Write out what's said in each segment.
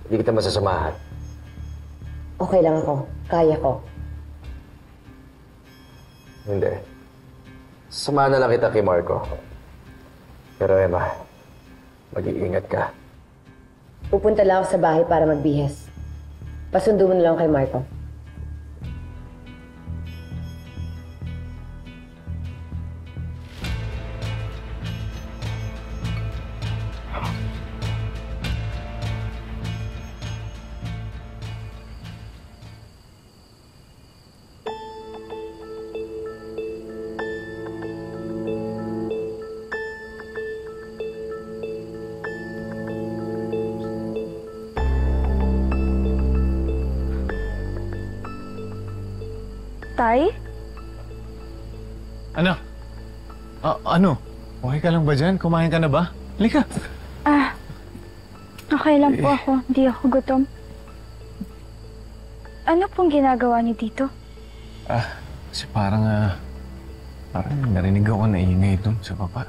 Hindi kita masasamahan. Okay lang ako. Kaya ko. Hindi. Sasamahan na lang kita kay Marco. Pero Emma, mag-iingat ka. Pupunta lang ako sa bahay para magbihis. Pasundo mo na lang kay Marco. Tay? Ano? Ano? Okay ka lang ba dyan? Kumain ka na ba? Halika. Okay lang po ako. Hindi ako gutom. Ano pong ginagawa niyo dito? Kasi parang narinig ako na ingay doon sa baba.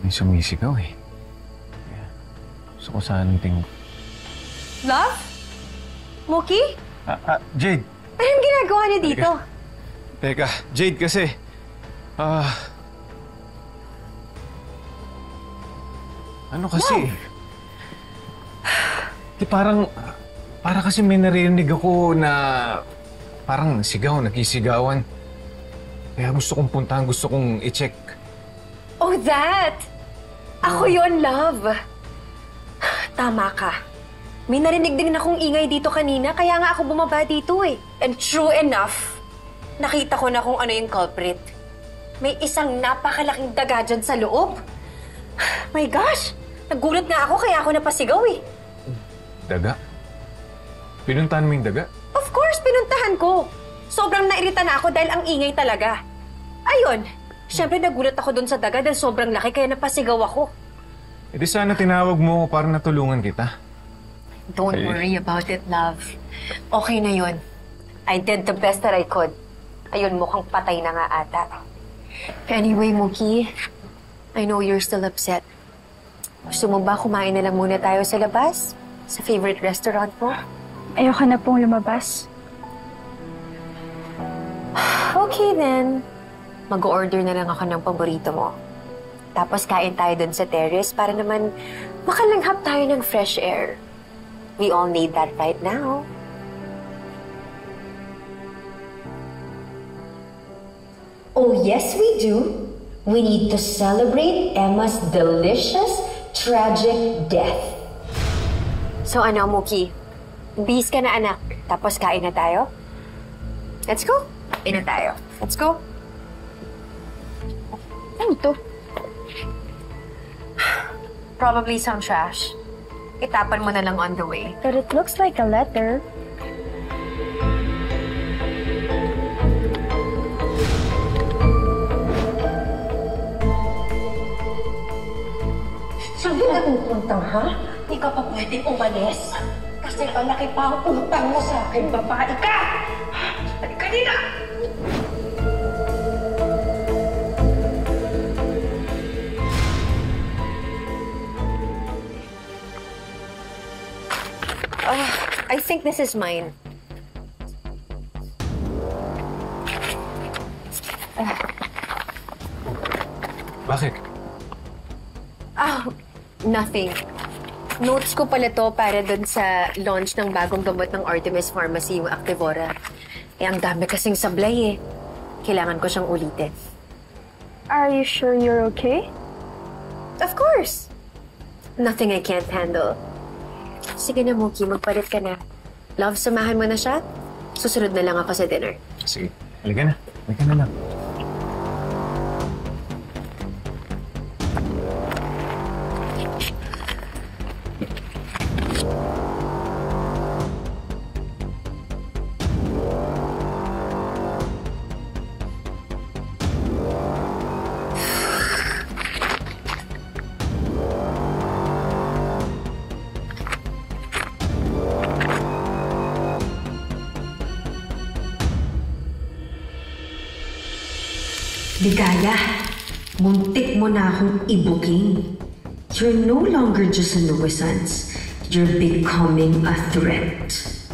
May sumisigaw eh. Kaya gusto ko sanang tingin. Love? Mookie? Jade! Anong ginagawa niyo dito? Teka, Jade kasi. Ano kasi? Para kasi may narinig ako na parang sigaw, nakisigawan. Kaya gusto kong puntahan, gusto kong i-check. Oh, that! Ako yon, love. Tama ka. May narinig din akong ingay dito kanina, kaya nga ako bumaba dito eh. And true enough, nakita ko na kung ano yung culprit. May isang napakalaking daga dyan sa loob. My gosh! Nagulat nga ako kaya ako napasigaw eh. Daga? Pinuntahan mo yung daga? Of course, pinuntahan ko. Sobrang nairita na ako dahil ang ingay talaga. Ayun, syempre nagulat ako dun sa daga dahil sobrang laki kaya napasigaw ako. E di sana tinawag mo ako para natulungan kita. Don't worry about it, love. Okay na yun. I did the best that I could. Ayun, mukhang patay na nga ata. Anyway, Mookie, I know you're still upset. Gusto mo ba kumain na lang muna tayo sa labas? Sa favorite restaurant mo? Ayoko na pong lumabas. Okay then. Mag-order na lang ako ng paborito mo. Tapos kain tayo dun sa terrace para naman makalanghap tayo ng fresh air. We all need that right now. Oh, yes, we do. We need to celebrate Emma's delicious, tragic death. So ano, Mookie? Bis ka na, anak. Tapos kain na tayo? Let's go. Kain na tayo. Let's go. Ano to? Probably some trash. Itapan mo na lang on the way. But it looks like a letter. Saan ka pupunta, ha? Hindi ka pa pwedeng umalis. Kasi malaki pa ang utang mo sa akin, babae ka! Halika dito! I think this is mine. Bakit? Nothing. Notes ko pala to para dun sa launch ng bagong gamot ng Artemis Pharmacy, yung Activora. Ang dami kasing sablay eh. Kailangan ko siyang ulitin. Are you sure you're okay? Of course! Nothing I can't handle. Sige na, Mookie, magpalit ka na. Love, samahan mo na siya? Susunod na lang ako sa dinner. Sige, halika na. Halika na lang. Ligaya, muntik mo na akong ibuking. You're no longer just a nuisance. You're becoming a threat.